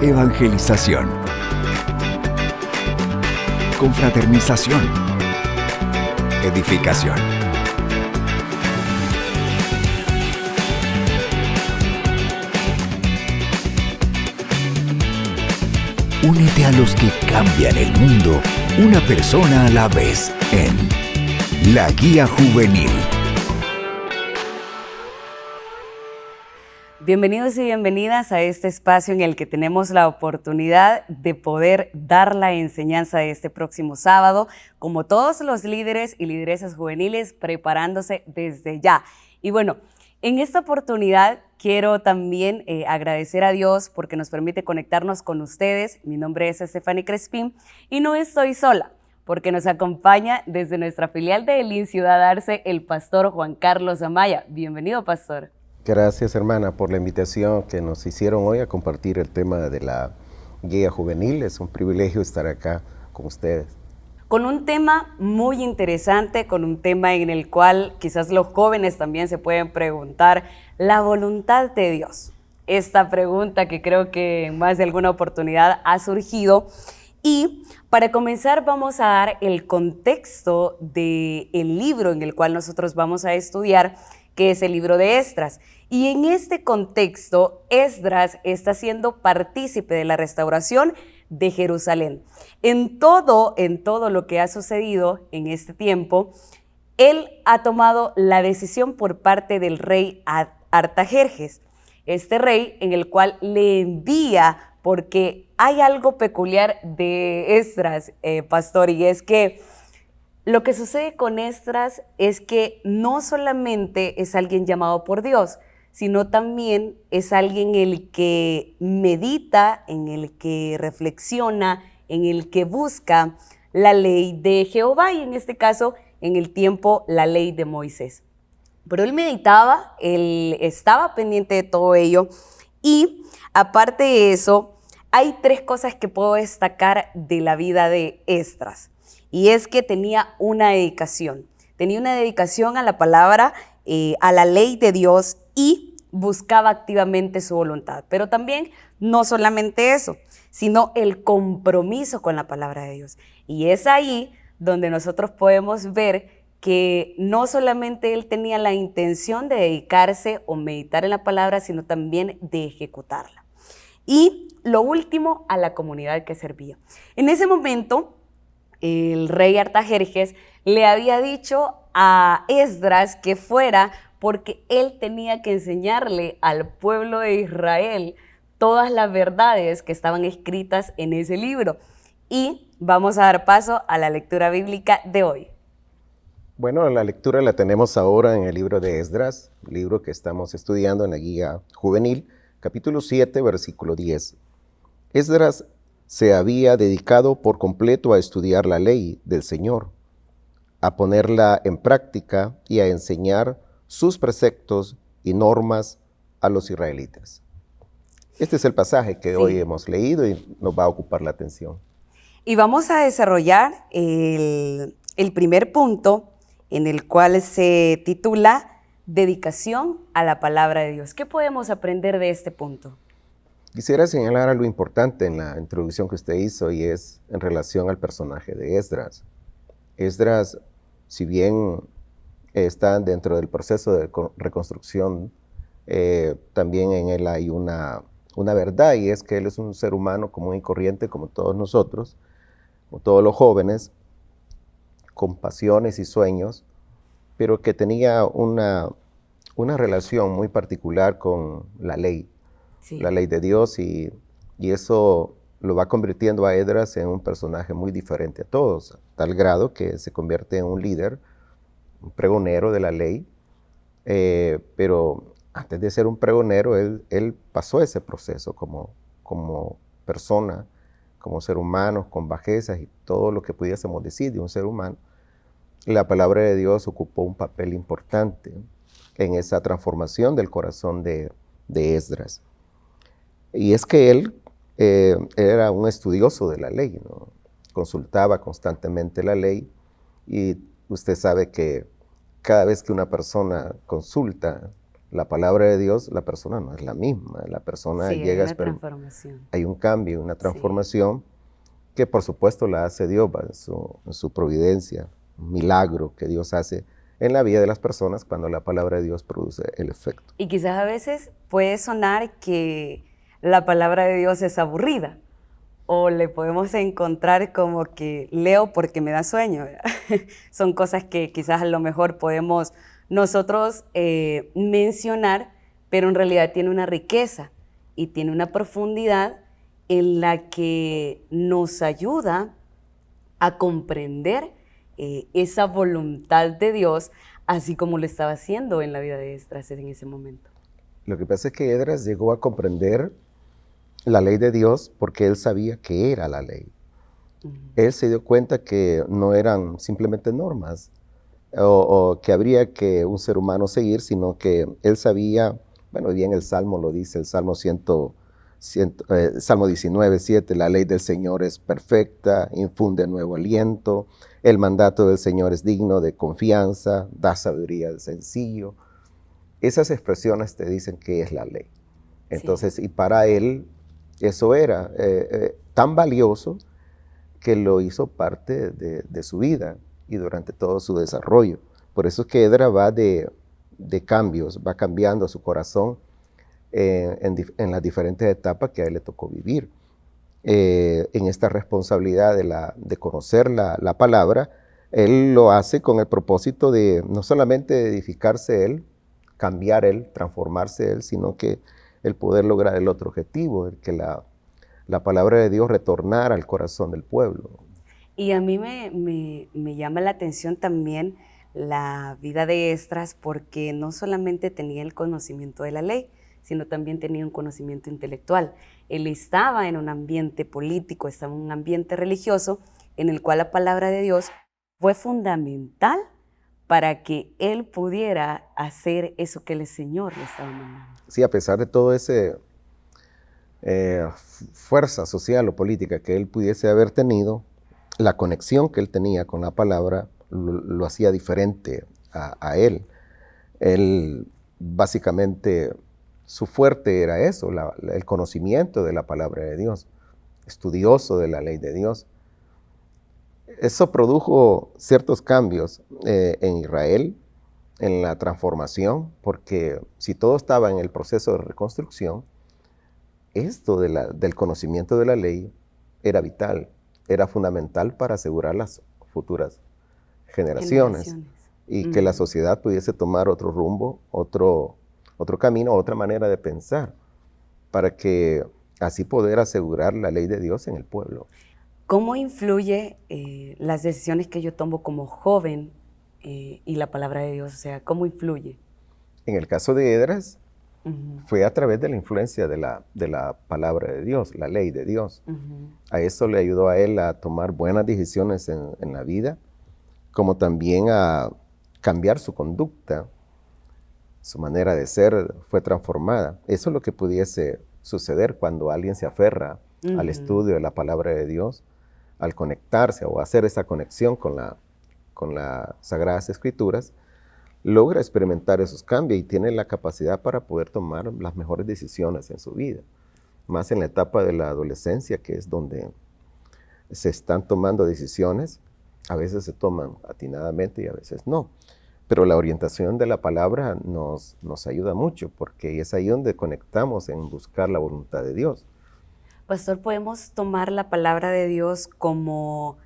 Evangelización. Confraternización. Edificación. Únete a los que cambian el mundo, una persona a la vez, en La Guía Juvenil. Bienvenidos y bienvenidas a este espacio en el que tenemos la oportunidad de poder dar la enseñanza de este próximo sábado, como todos los líderes y lideresas juveniles preparándose desde ya. Y bueno, en esta oportunidad quiero también agradecer a Dios porque nos permite conectarnos con ustedes. Mi nombre es Stephanie Crespín y no estoy sola, porque nos acompaña desde nuestra filial de Elín Ciudad Arce el pastor Juan Carlos Amaya. Bienvenido, pastor. Gracias, hermana, por la invitación que nos hicieron hoy a compartir el tema de la guía juvenil. Es un privilegio estar acá con ustedes. Con un tema muy interesante, con un tema en el cual quizás los jóvenes también se pueden preguntar, la voluntad de Dios. Esta pregunta que creo que en más de alguna oportunidad ha surgido. Y para comenzar vamos a dar el contexto del libro en el cual nosotros vamos a estudiar, que es el libro de Esdras. Y en este contexto, Esdras está siendo partícipe de la restauración de Jerusalén. En todo lo que ha sucedido en este tiempo, él ha tomado la decisión por parte del rey Artajerjes, este rey en el cual le envía, porque hay algo peculiar de Esdras, pastor, y es que lo que sucede con Esdras es que no solamente es alguien llamado por Dios, sino también es alguien en el que medita, en el que reflexiona, en el que busca la ley de Jehová y en este caso, en el tiempo, la ley de Moisés. Pero él meditaba, él estaba pendiente de todo ello y aparte de eso, hay tres cosas que puedo destacar de la vida de Esdras. Y es que tenía una dedicación a la palabra, a la ley de Dios y buscaba activamente su voluntad. Pero también no solamente eso, sino el compromiso con la palabra de Dios. Y es ahí donde nosotros podemos ver que no solamente él tenía la intención de dedicarse o meditar en la palabra, sino también de ejecutarla. Y lo último, a la comunidad que servía. En ese momento, el rey Artajerjes le había dicho a Esdras que fuera porque él tenía que enseñarle al pueblo de Israel todas las verdades que estaban escritas en ese libro. Y vamos a dar paso a la lectura bíblica de hoy. Bueno, la lectura la tenemos ahora en el libro de Esdras, libro que estamos estudiando en la guía juvenil, capítulo 7, versículo 10. Esdras se había dedicado por completo a estudiar la ley del Señor, a ponerla en práctica y a enseñar sus preceptos y normas a los israelitas. Este es el pasaje que hoy hemos leído y nos va a ocupar la atención. Y vamos a desarrollar el primer punto en el cual se titula Dedicación a la palabra de Dios. ¿Qué podemos aprender de este punto? Quisiera señalar algo importante en la introducción que usted hizo y es en relación al personaje de Esdras. Esdras, si bien está dentro del proceso de reconstrucción, también en él hay una verdad y es que él es un ser humano común y corriente como todos nosotros, como todos los jóvenes, con pasiones y sueños, pero que tenía una relación muy particular con la ley. Sí. La ley de Dios y eso lo va convirtiendo a Esdras en un personaje muy diferente a todos, a tal grado que se convierte en un líder, un pregonero de la ley, pero antes de ser un pregonero, él pasó ese proceso como persona, como ser humano, con bajezas y todo lo que pudiésemos decir de un ser humano. La palabra de Dios ocupó un papel importante en esa transformación del corazón de Esdras. Y es que él era un estudioso de la ley, ¿no? Consultaba constantemente la ley y usted sabe que cada vez que una persona consulta la palabra de Dios, la persona no es la misma. La persona Sí, hay llega a una transformación. hay un cambio, una Sí. transformación que por supuesto la hace Dios en su providencia, un milagro que Dios hace en la vida de las personas cuando la palabra de Dios produce el efecto. Y quizás a veces puede sonar que la palabra de Dios es aburrida, o le podemos encontrar como que leo porque me da sueño. Son cosas que quizás a lo mejor podemos nosotros mencionar, pero en realidad tiene una riqueza y tiene una profundidad en la que nos ayuda a comprender esa voluntad de Dios, así como lo estaba haciendo en la vida de Esdras en ese momento. Lo que pasa es que Esdras llegó a comprender la ley de Dios porque él sabía que era la ley. Él se dio cuenta que no eran simplemente normas o que habría que un ser humano seguir, sino que él sabía, bueno, bien el Salmo lo dice, el Salmo 19:7, la ley del Señor es perfecta, infunde nuevo aliento, el mandato del Señor es digno de confianza, da sabiduría al sencillo. Esas expresiones te dicen que es la ley. Entonces, sí. Y para él eso era tan valioso que lo hizo parte de su vida y durante todo su desarrollo. Por eso es que Esdras va de cambios, va cambiando su corazón en las diferentes etapas que a él le tocó vivir. En esta responsabilidad de conocer la palabra, él lo hace con el propósito de no solamente edificarse él, cambiar él, transformarse él, sino que el poder lograr el otro objetivo, el que la palabra de Dios retornara al corazón del pueblo. Y a mí me llama la atención también la vida de Esdras, porque no solamente tenía el conocimiento de la ley, sino también tenía un conocimiento intelectual. Él estaba en un ambiente político, estaba en un ambiente religioso, en el cual la palabra de Dios fue fundamental para que él pudiera hacer eso que el Señor le estaba mandando. Sí, a pesar de todo ese fuerza social o política que él pudiese haber tenido, la conexión que él tenía con la palabra lo hacía diferente a él. Él básicamente, su fuerte era eso, el conocimiento de la palabra de Dios, estudioso de la ley de Dios. Eso produjo ciertos cambios en Israel, en la transformación, porque si todo estaba en el proceso de reconstrucción, esto del conocimiento de la ley era vital, era fundamental para asegurar las futuras generaciones. Y que la sociedad pudiese tomar otro rumbo, otro camino, otra manera de pensar, para que así poder asegurar la ley de Dios en el pueblo. ¿Cómo influye las decisiones que yo tomo como joven y la palabra de Dios? O sea, ¿cómo influye? En el caso de Esdras, fue a través de la influencia de la palabra de Dios, la ley de Dios. A eso le ayudó a él a tomar buenas decisiones en la vida, como también a cambiar su conducta, su manera de ser fue transformada. Eso es lo que pudiese suceder cuando alguien se aferra al estudio de la palabra de Dios, al conectarse o hacer esa conexión con las Sagradas Escrituras, logra experimentar esos cambios y tiene la capacidad para poder tomar las mejores decisiones en su vida. Más en la etapa de la adolescencia, que es donde se están tomando decisiones, a veces se toman atinadamente y a veces no. Pero la orientación de la palabra nos ayuda mucho, porque es ahí donde conectamos en buscar la voluntad de Dios. Pastor, ¿podemos tomar la palabra de Dios como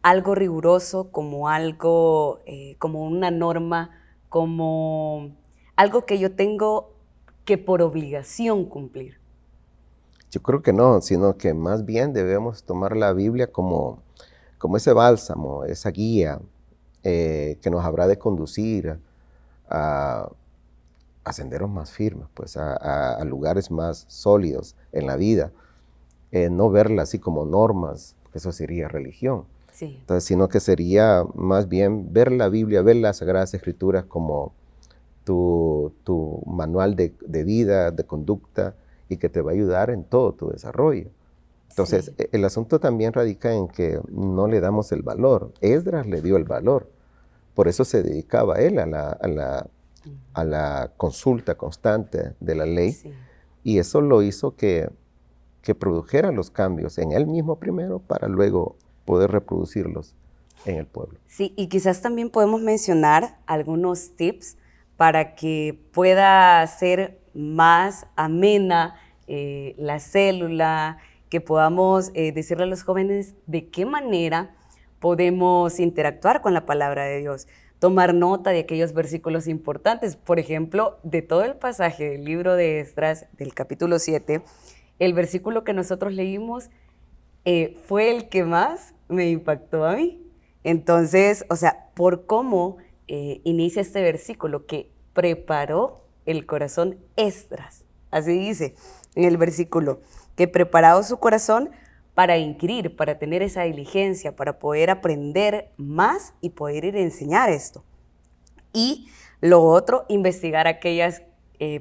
algo riguroso, como algo, como una norma, como algo que yo tengo que por obligación cumplir? Yo creo que no, sino que más bien debemos tomar la Biblia como ese bálsamo, esa guía que nos habrá de conducir a senderos más firmes, pues, a lugares más sólidos en la vida. No verla así como normas, porque eso sería religión. Sí. Entonces, sino que sería más bien ver la Biblia, ver las Sagradas Escrituras como tu manual de vida, de conducta, y que te va a ayudar en todo tu desarrollo. Entonces, sí. El asunto también radica en que no le damos el valor. Esdras le dio el valor. Por eso se dedicaba él a a la consulta constante de la ley, Sí. y eso lo hizo que produjera los cambios en él mismo primero para luego poder reproducirlos en el pueblo. Sí, y quizás también podemos mencionar algunos tips para que pueda ser más amena la célula, que podamos decirle a los jóvenes de qué manera podemos interactuar con la palabra de Dios, tomar nota de aquellos versículos importantes. Por ejemplo, de todo el pasaje del libro de Esdras, del capítulo 7, el versículo que nosotros leímos fue el que más me impactó a mí. Entonces, o sea, por cómo inicia este versículo, que preparó el corazón Esdras. Así dice en el versículo, que preparado su corazón para inquirir, para tener esa diligencia, para poder aprender más y poder ir a enseñar esto. Y lo otro, investigar aquellas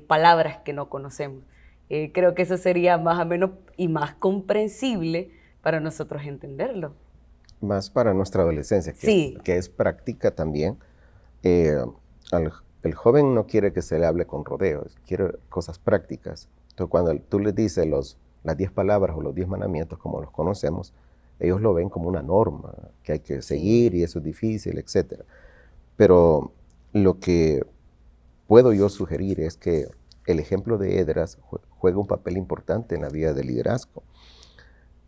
palabras que no conocemos. Creo que eso sería más o menos y más comprensible para nosotros entenderlo. Más para nuestra adolescencia, Sí. que es práctica también. Eh, el joven no quiere que se le hable con rodeos, quiere cosas prácticas. Entonces, cuando tú les dices las 10 palabras o los 10 mandamientos como los conocemos, ellos lo ven como una norma que hay que seguir y eso es difícil, etc. Pero lo que puedo yo sugerir es que el ejemplo de Esdras juega un papel importante en la vida del liderazgo.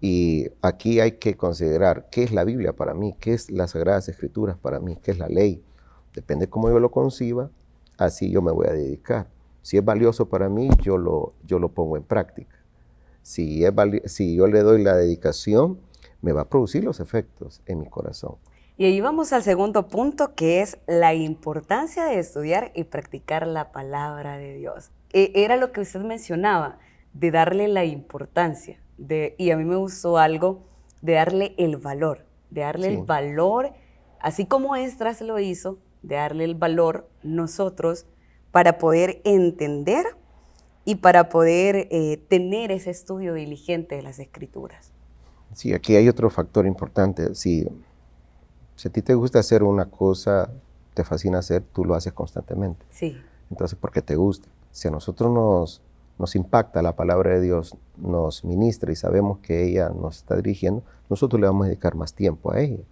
Y aquí hay que considerar qué es la Biblia para mí, qué es las Sagradas Escrituras para mí, qué es la ley. Depende de cómo yo lo conciba, así yo me voy a dedicar. Si es valioso para mí, yo lo pongo en práctica. Si yo le doy la dedicación, me va a producir los efectos en mi corazón. Y ahí vamos al segundo punto, que es la importancia de estudiar y practicar la palabra de Dios. Era lo que usted mencionaba, de darle la importancia. Y a mí me gustó algo de darle el valor, Sí. el valor, así como Esdras lo hizo, de darle el valor nosotros para poder entender y para poder tener ese estudio diligente de las Escrituras. Sí, aquí hay otro factor importante. Si a ti te gusta hacer una cosa, te fascina hacer, tú lo haces constantemente. Sí. Entonces, porque te gusta. Si a nosotros nos impacta la palabra de Dios, nos ministra y sabemos que ella nos está dirigiendo, nosotros le vamos a dedicar más tiempo a ella.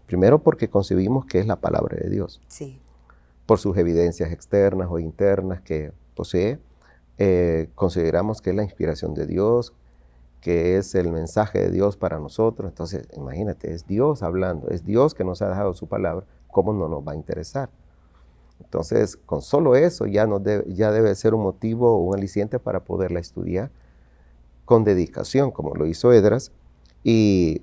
Primero porque concebimos que es la palabra de Dios. Sí. Por sus evidencias externas o internas que posee, consideramos que es la inspiración de Dios, que es el mensaje de Dios para nosotros. Entonces, imagínate, es Dios hablando, es Dios que nos ha dejado su palabra, ¿cómo no nos va a interesar? Entonces, con solo eso ya debe ser un motivo o un aliciente para poderla estudiar con dedicación, como lo hizo Esdras, y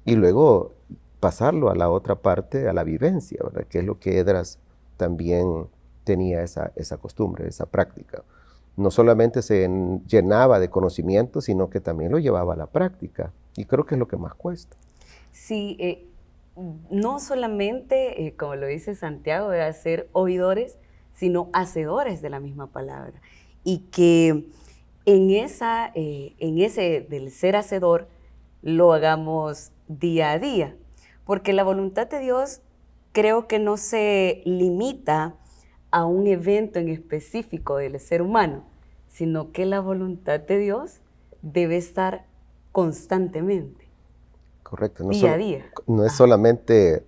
luego pasarlo a la otra parte, a la vivencia, ¿verdad? Que es lo que Esdras también tenía esa costumbre, esa práctica. No solamente se llenaba de conocimiento, sino que también lo llevaba a la práctica, y creo que es lo que más cuesta. Sí, no solamente, como lo dice Santiago, de ser oidores, sino hacedores de la misma palabra. Y que en ese del ser hacedor lo hagamos día a día. Porque la voluntad de Dios creo que no se limita a un evento en específico del ser humano, sino que la voluntad de Dios debe estar constantemente. Correcto. Día a día. No es solamente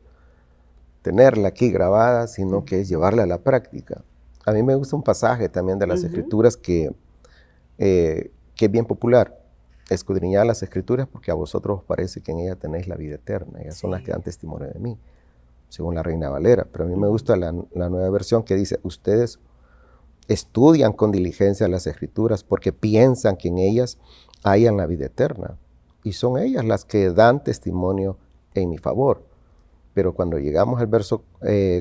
tenerla aquí grabada, sino que es llevarla a la práctica. A mí me gusta un pasaje también de las Escrituras que es bien popular. Escudriñad las Escrituras porque a vosotros os parece que en ellas tenéis la vida eterna. Ellas son las que dan testimonio de mí, según la Reina Valera. Pero a mí me gusta la nueva versión que dice, ustedes estudian con diligencia las Escrituras porque piensan que en ellas hayan la vida eterna. Y son ellas las que dan testimonio en mi favor. Pero cuando llegamos al verso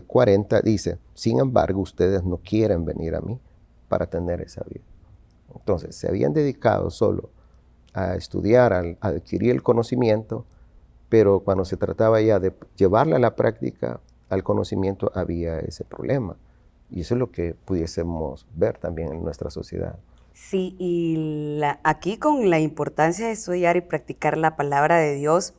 40 dice, sin embargo, ustedes no quieren venir a mí para tener esa vida. Entonces, se habían dedicado solo a estudiar, a adquirir el conocimiento, pero cuando se trataba ya de llevarla a la práctica, al conocimiento, había ese problema. Y eso es lo que pudiésemos ver también en nuestra sociedad. Sí, y aquí con la importancia de estudiar y practicar la palabra de Dios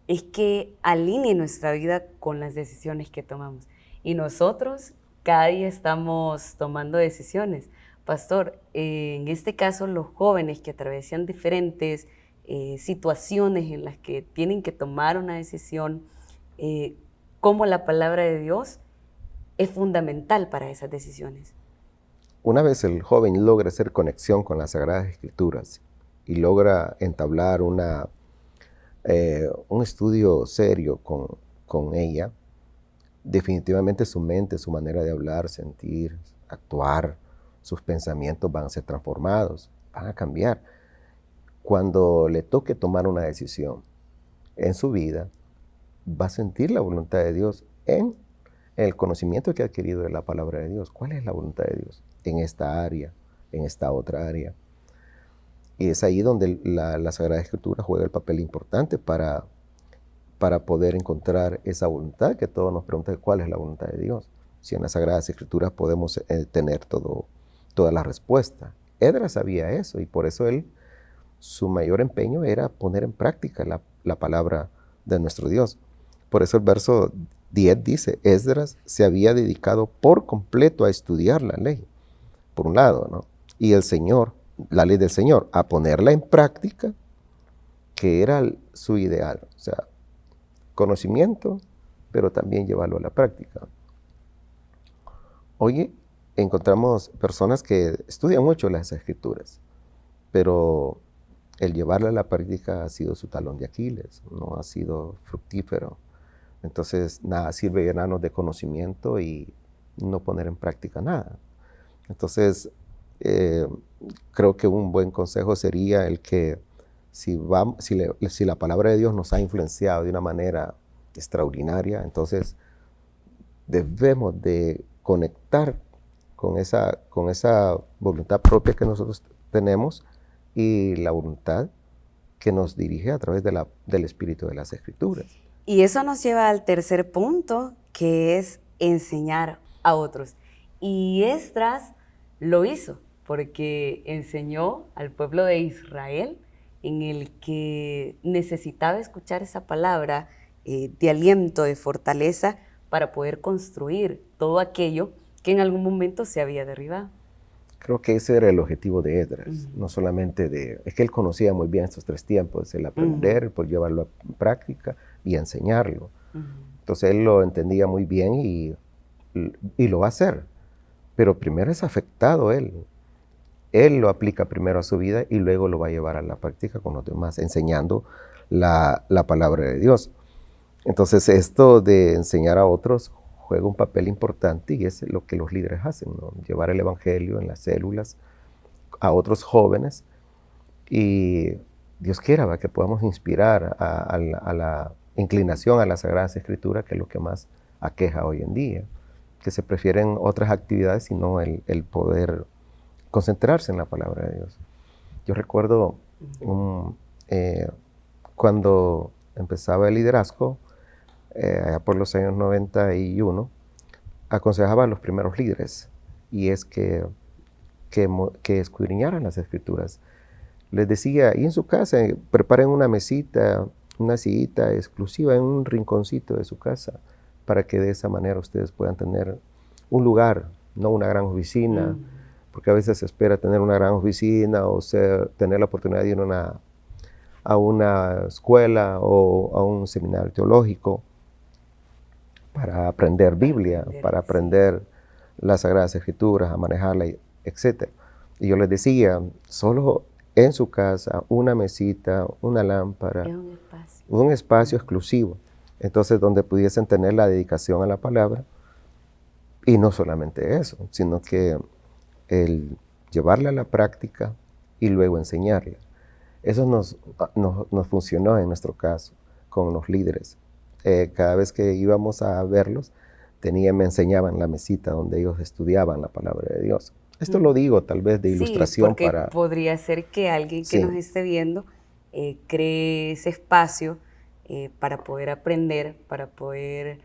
es que alinee nuestra vida con las decisiones que tomamos. Y nosotros cada día estamos tomando decisiones. Pastor, en este caso los jóvenes que atraviesan diferentes situaciones en las que tienen que tomar una decisión, cómo la palabra de Dios es fundamental para esas decisiones. Una vez el joven logra hacer conexión con las Sagradas Escrituras y logra entablar un estudio serio con ella, definitivamente su mente, su manera de hablar, sentir, actuar, sus pensamientos van a ser transformados, van a cambiar. Cuando le toque tomar una decisión en su vida, va a sentir la voluntad de Dios en el conocimiento que ha adquirido de la palabra de Dios. ¿Cuál es la voluntad de Dios en esta área, en esta otra área? Y es ahí donde la Sagrada Escritura juega el papel importante para poder encontrar esa voluntad que todos nos preguntan cuál es la voluntad de Dios. Si en las Sagradas Escrituras podemos tener toda la respuesta. Esdras sabía eso y por eso su mayor empeño era poner en práctica la palabra de nuestro Dios. Por eso el verso 10 dice, Esdras se había dedicado por completo a estudiar la ley, por un lado, ¿no? Y la ley del Señor, a ponerla en práctica, que era su ideal. O sea, conocimiento, pero también llevarlo a la práctica. Hoy encontramos personas que estudian mucho las Escrituras, pero el llevarla a la práctica ha sido su talón de Aquiles, no ha sido fructífero. Entonces, nada sirve llenarnos de conocimiento y no poner en práctica nada. Entonces, creo que un buen consejo sería el que si la palabra de Dios nos ha influenciado de una manera extraordinaria, entonces debemos de conectar con esa voluntad propia que nosotros tenemos y la voluntad que nos dirige a través del Espíritu de las Escrituras. Y eso nos lleva al tercer punto, que es enseñar a otros. Y Esdras lo hizo, porque enseñó al pueblo de Israel en el que necesitaba escuchar esa palabra de aliento, de fortaleza, para poder construir todo aquello que en algún momento se había derribado. Creo que ese era el objetivo de Esdras, no solamente es que él conocía muy bien estos tres tiempos, el aprender, por llevarlo a práctica y enseñarlo. Entonces él lo entendía muy bien y lo va a hacer, pero primero es afectado él. Él lo aplica primero a su vida y luego lo va a llevar a la práctica con los demás, enseñando la palabra de Dios. Entonces esto de enseñar a otros juega un papel importante y es lo que los líderes hacen, ¿no? Llevar el evangelio en las células a otros jóvenes y Dios quiera que podamos inspirar a la inclinación a las Sagradas Escrituras, que es lo que más aqueja hoy en día, que se prefieren otras actividades sino el poder concentrarse en la palabra de Dios. Yo recuerdo cuando empezaba el liderazgo, allá por los años 91, aconsejaba a los primeros líderes, y es que escudriñaran las Escrituras. Les decía, y en su casa, preparen una mesita, una sillita exclusiva en un rinconcito de su casa, para que de esa manera ustedes puedan tener un lugar, no una gran oficina, porque a veces se espera tener una gran oficina o tener la oportunidad de ir a una escuela o a un seminario teológico para aprender Biblia, para aprender las Sagradas Escrituras, a manejarla, etc. Y yo les decía, solo en su casa, una mesita, una lámpara, un espacio exclusivo, entonces donde pudiesen tener la dedicación a la palabra, y no solamente eso, sino que el llevarla a la práctica y luego enseñarla. Eso nos funcionó en nuestro caso con los líderes. Cada vez que íbamos a verlos, me enseñaban la mesita donde ellos estudiaban la palabra de Dios. Esto lo digo tal vez de ilustración porque podría ser que alguien que nos esté viendo cree ese espacio para poder aprender, para poder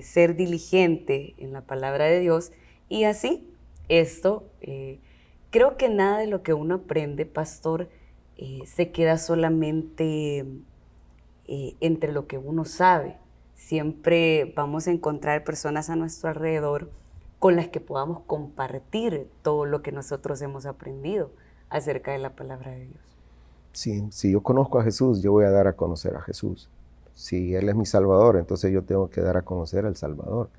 ser diligente en la palabra de Dios, y así esto, creo que nada de lo que uno aprende, pastor, se queda solamente entre lo que uno sabe. Siempre vamos a encontrar personas a nuestro alrededor con las que podamos compartir todo lo que nosotros hemos aprendido acerca de la palabra de Dios. Sí, si yo conozco a Jesús, yo voy a dar a conocer a Jesús. Si Él es mi Salvador, entonces yo tengo que dar a conocer al Salvador.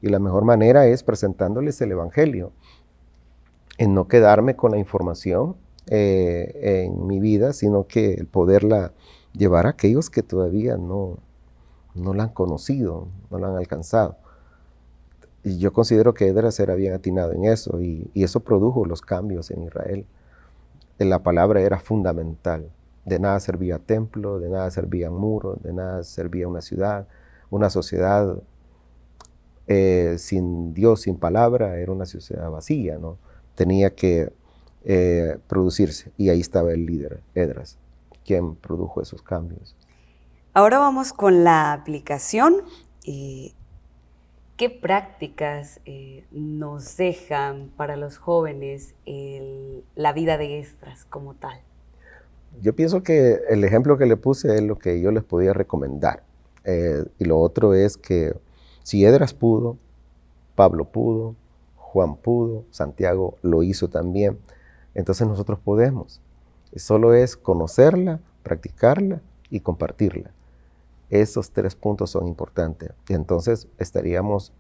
Y la mejor manera es presentándoles el Evangelio, en no quedarme con la información en mi vida, sino que el poderla llevar a aquellos que todavía no la han conocido, no la han alcanzado. Y yo considero que Esdras era bien atinado en eso, y eso produjo los cambios en Israel. La palabra era fundamental. De nada servía templo, de nada servían muros, de nada servía una ciudad. Una sociedad sin Dios, sin palabra, era una sociedad vacía, ¿no? Tenía que producirse, y ahí estaba el líder, Esdras, quien produjo esos cambios. Ahora vamos con la aplicación. ¿Qué prácticas nos dejan para los jóvenes la vida de Esdras como tal? Yo pienso que el ejemplo que le puse es lo que yo les podía recomendar. Y lo otro es que si Esdras pudo, Pablo pudo, Juan pudo, Santiago lo hizo también, entonces nosotros podemos. Solo es conocerla, practicarla y compartirla. Esos 3 puntos son importantes. Y entonces estaríamos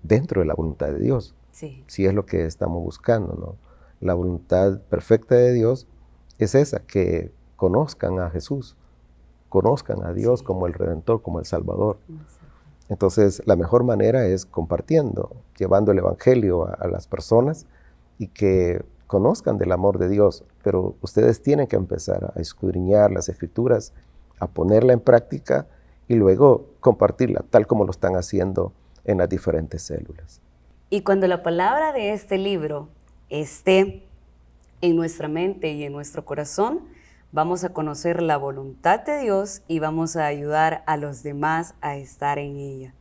dentro de la voluntad de Dios. Sí. Si es lo que estamos buscando, ¿no? La voluntad perfecta de Dios es esa, que conozcan a Jesús, conozcan a Dios como el Redentor, como el Salvador. Entonces, la mejor manera es compartiendo, llevando el Evangelio a las personas y que conozcan del amor de Dios. Pero ustedes tienen que empezar a escudriñar las Escrituras, a ponerla en práctica y luego compartirla, tal como lo están haciendo en las diferentes células. Y cuando la palabra de este libro esté en nuestra mente y en nuestro corazón, vamos a conocer la voluntad de Dios y vamos a ayudar a los demás a estar en ella.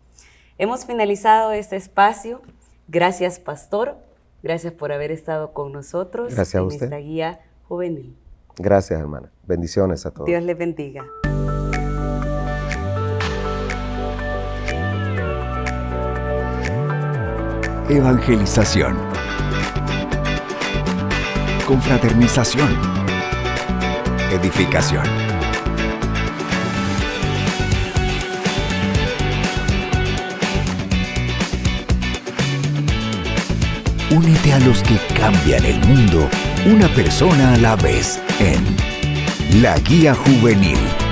Hemos finalizado este espacio. Gracias, pastor. Gracias por haber estado con nosotros. Gracias a usted. En esta guía juvenil. Gracias, hermana. Bendiciones a todos. Dios les bendiga. Evangelización. Confraternización. Edificación. Únete a los que cambian el mundo, una persona a la vez, en La Guía Juvenil.